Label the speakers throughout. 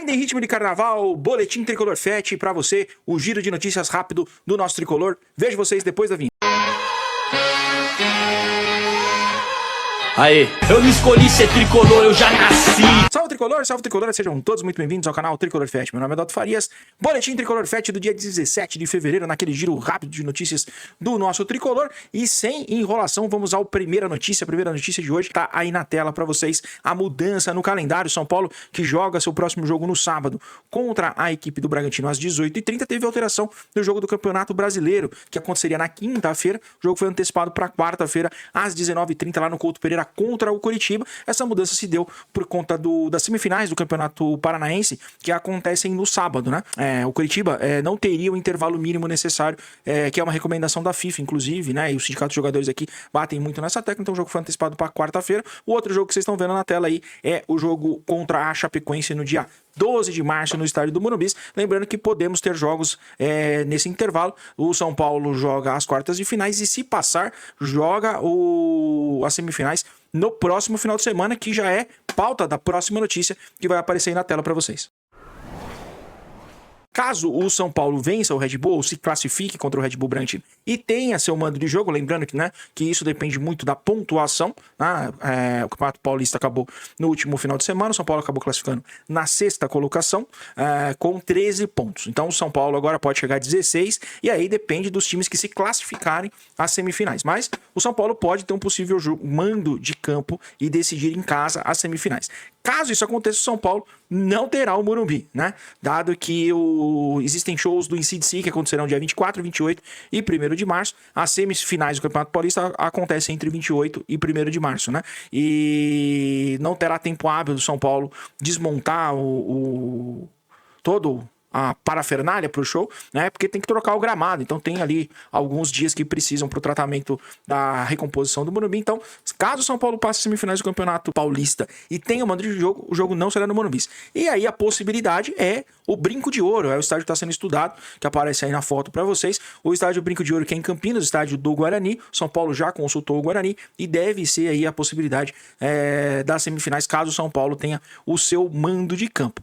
Speaker 1: Ainda em ritmo de carnaval, boletim Tricolor Fete para você, o giro de notícias rápido do nosso Tricolor. Vejo vocês depois da vinheta.
Speaker 2: Aê, eu não escolhi ser tricolor, eu já nasci.
Speaker 1: Salve Tricolor, sejam todos muito bem-vindos ao canal Tricolor Fete. Meu nome é Dalton Farias, boletim Tricolor Fete do dia 17 de fevereiro, naquele giro rápido de notícias do nosso Tricolor. E sem enrolação, vamos à primeira notícia. A primeira notícia de hoje tá aí na tela para vocês, a mudança no calendário. São Paulo, que joga seu próximo jogo no sábado contra a equipe do Bragantino às 18h30, teve alteração no jogo do Campeonato Brasileiro, que aconteceria na quinta-feira. O jogo foi antecipado para quarta-feira às 19h30 lá no Couto Pereira contra o Coritiba. Essa mudança se deu por conta das semifinais do Campeonato Paranaense, que acontecem no sábado, né? O Coritiba não teria o intervalo mínimo necessário, que é uma recomendação da FIFA, inclusive, né? E os sindicatos de jogadores aqui batem muito nessa tecla, então o jogo foi antecipado para quarta-feira. O outro jogo que vocês estão vendo na tela aí é o jogo contra a Chapecoense no dia 12 de março no estádio do Morumbi. Lembrando que podemos ter jogos nesse intervalo. O São Paulo joga as quartas de finais e, se passar, joga as semifinais no próximo final de semana, que já é pauta da próxima notícia que vai aparecer aí na tela para vocês. Caso o São Paulo vença o Red Bull, ou se classifique contra o Red Bull Bragantino e tenha seu mando de jogo, lembrando que isso depende muito da pontuação, o Campeonato Paulista acabou no último final de semana, o São Paulo acabou classificando na sexta colocação, com 13 pontos. Então o São Paulo agora pode chegar a 16, e aí depende dos times que se classificarem às semifinais. Mas o São Paulo pode ter um possível mando de campo e decidir em casa as semifinais. Caso isso aconteça, o São Paulo não terá o Morumbi, né? Dado que existem shows do INCDC que acontecerão dia 24, 28 e 1º de março. As semifinais do Campeonato Paulista acontecem entre 28 e 1º de março, né? E não terá tempo hábil do São Paulo desmontar todo a parafernália para o show, né? Porque tem que trocar o gramado, então tem ali alguns dias que precisam para o tratamento da recomposição do Morumbi. Então, caso o São Paulo passe as semifinais do Campeonato Paulista e tenha o mando de jogo, o jogo não será no Morumbi. E aí a possibilidade é o Brinco de Ouro, é o estádio que está sendo estudado, que aparece aí na foto para vocês. O estádio Brinco de Ouro, que é em Campinas, o estádio do Guarani. São Paulo já consultou o Guarani e deve ser aí a possibilidade das semifinais, caso o São Paulo tenha o seu mando de campo.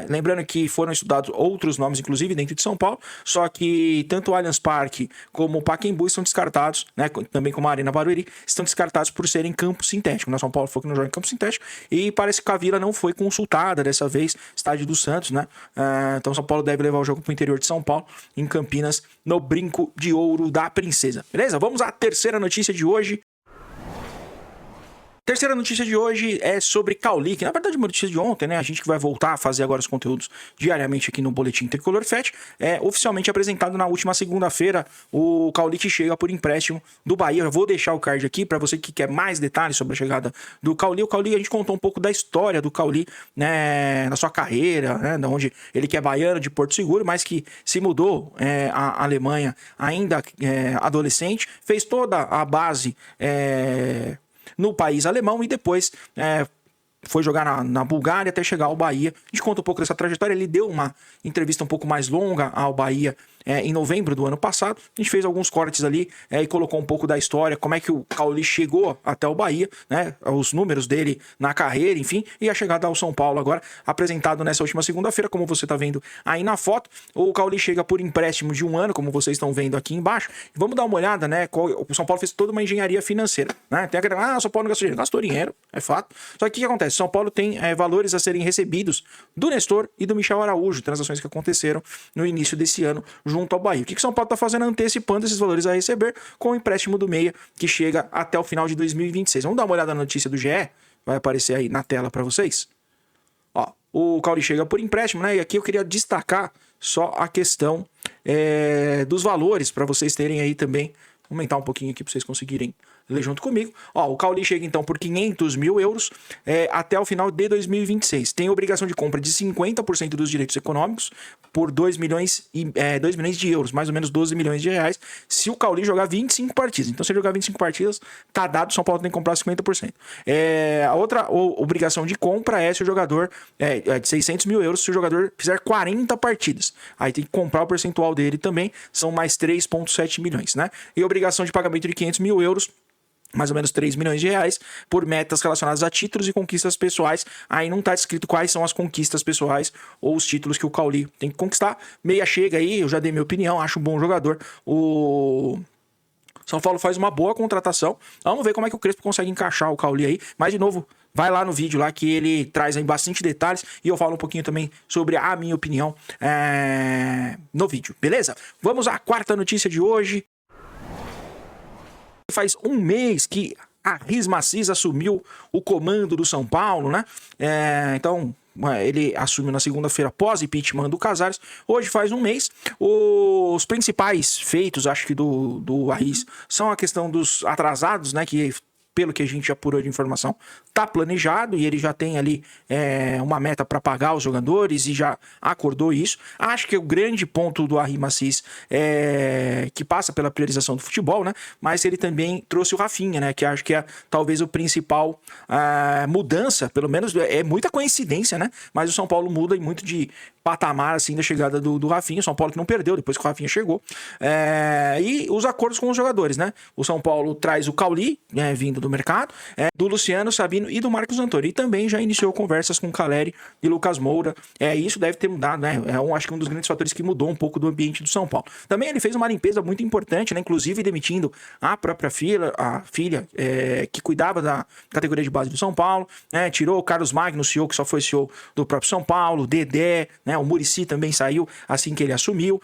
Speaker 1: Lembrando que foram estudados outros nomes, inclusive, dentro de São Paulo, só que tanto o Allianz Parque como o Pacaembu estão descartados, né, também como a Arena Barueri, estão descartados por serem campo sintético. São Paulo falou que não joga em campo sintético, e parece que a Vila não foi consultada dessa vez, estádio do Santos, né? Então São Paulo deve levar o jogo para o interior de São Paulo, em Campinas, no Brinco de Ouro da Princesa. Beleza? Vamos à terceira notícia de hoje. Terceira notícia de hoje é sobre Cauli, que na verdade é uma notícia de ontem, né? A gente que vai voltar a fazer agora os conteúdos diariamente aqui no Boletim Tricolor Fete. Oficialmente apresentado na última segunda-feira, o Cauli que chega por empréstimo do Bahia. Eu vou deixar o card aqui para você que quer mais detalhes sobre a chegada do Cauli. O Cauli, a gente contou um pouco da história do Cauli, né, na sua carreira, né, da onde ele que é baiano de Porto Seguro, mas que se mudou à Alemanha ainda adolescente, fez toda a base no país alemão e depois foi jogar na Bulgária até chegar ao Bahia. A gente conta um pouco dessa trajetória. Ele deu uma entrevista um pouco mais longa ao Bahia em novembro do ano passado. A gente fez alguns cortes ali e colocou um pouco da história, como é que o Cauli chegou até o Bahia, né? Os números dele na carreira, enfim, e a chegada ao São Paulo agora, apresentado nessa última segunda-feira, como você está vendo aí na foto. O Cauli chega por empréstimo de 1 ano, como vocês estão vendo aqui embaixo. Vamos dar uma olhada, né? O São Paulo fez toda uma engenharia financeira, né? Tem o São Paulo não gastou dinheiro, é fato. Só que o que acontece? São Paulo tem valores a serem recebidos do Nestor e do Michel Araújo, transações que aconteceram no início desse ano junto ao Bahia. O que São Paulo está fazendo? Antecipando esses valores a receber com o empréstimo do meia, que chega até o final de 2026. Vamos dar uma olhada na notícia do GE? Vai aparecer aí na tela para vocês. Ó, o Cauli chega por empréstimo, né? E aqui eu queria destacar só a questão dos valores, para vocês terem aí também. Vou aumentar um pouquinho aqui para vocês conseguirem ler junto comigo. Ó, o Cauli chega então por 500 mil euros até o final de 2026. Tem obrigação de compra de 50% dos direitos econômicos por 2 milhões de euros, mais ou menos 12 milhões de reais, se o Cauli jogar 25 partidas. Então, se ele jogar 25 partidas, tá dado, o São Paulo tem que comprar 50%. A outra obrigação de compra é se o jogador de 600 mil euros, se o jogador fizer 40 partidas. Aí tem que comprar o percentual dele também, são mais 3,7 milhões, né? E obrigação de pagamento de 500 mil euros mais ou menos 3 milhões de reais por metas relacionadas a títulos e conquistas pessoais. Aí não tá descrito quais são as conquistas pessoais ou os títulos que o Cauli tem que conquistar. Meia chega aí, eu já dei minha opinião, acho um bom jogador. O São Paulo faz uma boa contratação. Vamos ver como é que o Crespo consegue encaixar o Cauli aí. Mas, de novo, vai lá no vídeo lá que ele traz aí bastante detalhes e eu falo um pouquinho também sobre a minha opinião no vídeo, beleza? Vamos à quarta notícia de hoje. Faz um mês que a Riz Maciz assumiu o comando do São Paulo, né? Então, ele assumiu na segunda-feira após impeachment do Casares. Hoje faz um mês. Os principais feitos, acho que do Arriz, são a questão dos atrasados, né? Que, pelo que a gente apurou de informação, tá planejado e ele já tem ali uma meta para pagar os jogadores e já acordou isso. Acho que o grande ponto do Arriz Maciz que passa pela priorização do futebol, né? Mas ele também trouxe o Rafinha, né? Que acho que é talvez o principal mudança, pelo menos é muita coincidência, né? Mas o São Paulo muda e muito de patamar assim da chegada do Rafinha. O São Paulo que não perdeu depois que o Rafinha chegou. E os acordos com os jogadores, né? O São Paulo traz o Cauli, né, vindo do mercado, do Luciano Sabino e do Marcos Antônio. E também já iniciou conversas com Caleri e Lucas Moura. Isso deve ter mudado, né? Acho que um dos grandes fatores que mudou um pouco do ambiente do São Paulo. Também ele fez uma limpeza muito importante, né? Inclusive demitindo a própria filha, que cuidava da categoria de base do São Paulo, né? Tirou o Carlos Magno, CEO, que só foi CEO do próprio São Paulo, o Dedé, né? O Muricy também saiu assim que ele assumiu,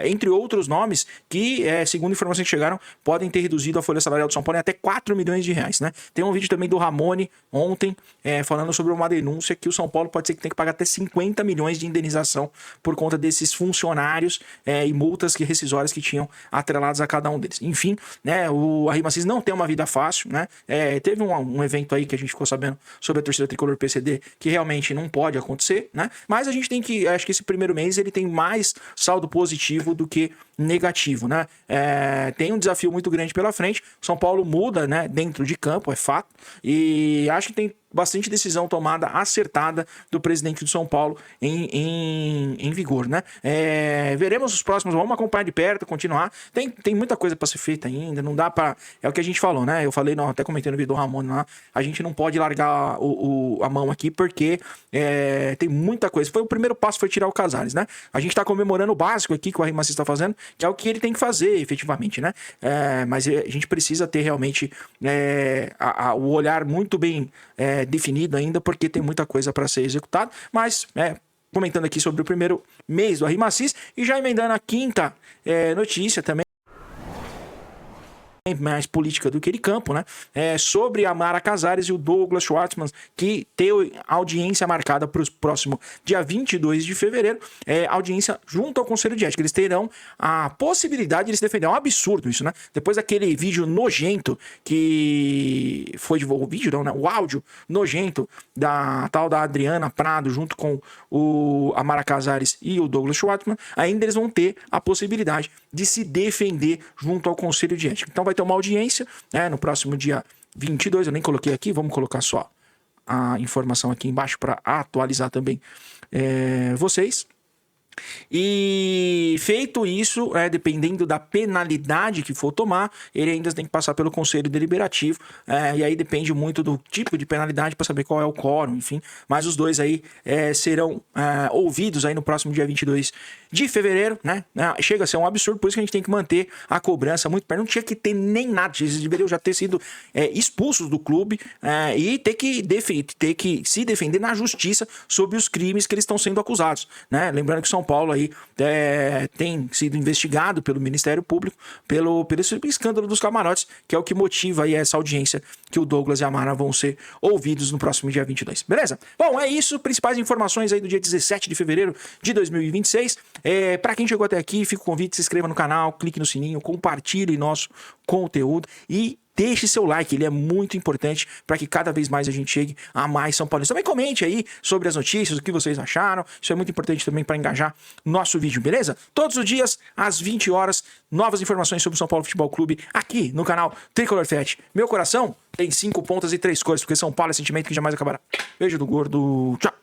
Speaker 1: entre outros nomes que, segundo informações que chegaram, podem ter reduzido a folha salarial do São Paulo em até 4 milhões de reais, né? Tem um vídeo também do Ramone ontem falando sobre uma denúncia que o São Paulo pode ser que tenha que pagar até 50 milhões de indenização por conta desses funcionários e multas rescisórias que tinham atreladas a cada um deles. Enfim, né? O Arriz Maciz não tem uma vida fácil, né? Teve um evento aí que a gente ficou sabendo sobre a torcida tricolor PCD que realmente não pode acontecer, né? Mas a gente tem que, acho que esse primeiro mês ele tem mais saldo positivo do que negativo, né? Tem um desafio muito grande pela frente. O São Paulo muda, né, dentro de campo, é fato, e acho que tem bastante decisão tomada acertada do presidente do São Paulo em vigor, né? Veremos os próximos, vamos acompanhar de perto, continuar. Tem muita coisa para ser feita ainda, não dá para. É o que a gente falou, né? Eu falei, não, até comentei no vídeo do Ramon lá, a gente não pode largar a mão aqui porque tem muita coisa. O primeiro passo foi tirar o Casares, né? A gente tá comemorando o básico aqui que o Arriz Maciz está fazendo, que é o que ele tem que fazer efetivamente, né? Mas a gente precisa ter realmente o olhar muito bem definido ainda, porque tem muita coisa para ser executada, mas comentando aqui sobre o primeiro mês do Arriz Maciz e já emendando a quinta notícia também, mais política do que de campo, né? Sobre a Mara Casares e o Douglas Schwartzman, que tem audiência marcada para o próximo dia 22 de fevereiro, audiência junto ao Conselho de Ética. Eles terão a possibilidade de se defender. É um absurdo isso, né? Depois daquele vídeo nojento que foi divulgado, o vídeo não, né? O áudio nojento da tal da Adriana Prado junto com a Mara Casares e o Douglas Schwartzman, ainda eles vão ter a possibilidade de se defender junto ao Conselho de Ética. Então vai ter uma audiência, né, no próximo dia 22, eu nem coloquei aqui, vamos colocar só a informação aqui embaixo para atualizar também vocês. E feito isso, dependendo da penalidade que for tomar, ele ainda tem que passar pelo Conselho Deliberativo, e aí depende muito do tipo de penalidade para saber qual é o quórum, enfim, mas os dois aí serão ouvidos aí no próximo dia 22 de fevereiro, né? Chega a ser um absurdo, por isso que a gente tem que manter a cobrança muito perto, não tinha que ter nem nada, eles deveriam já ter sido expulsos do clube e ter que se defender na justiça sobre os crimes que eles estão sendo acusados, né? Lembrando que São Paulo aí tem sido investigado pelo Ministério Público pelo escândalo dos camarotes, que é o que motiva aí essa audiência que o Douglas e a Mara vão ser ouvidos no próximo dia 22, beleza? Bom, é isso, principais informações aí do dia 17 de fevereiro de 2026. Para quem chegou até aqui, fica o convite, se inscreva no canal, clique no sininho, compartilhe nosso conteúdo e deixe seu like, ele é muito importante para que cada vez mais a gente chegue a mais São Paulinos. Também comente aí sobre as notícias, o que vocês acharam. Isso é muito importante também para engajar nosso vídeo, beleza? Todos os dias, às 20 horas, novas informações sobre o São Paulo Futebol Clube aqui no canal Tricolor Fat. Meu coração tem 5 pontas e 3 cores, porque São Paulo é sentimento que jamais acabará. Beijo do gordo, tchau!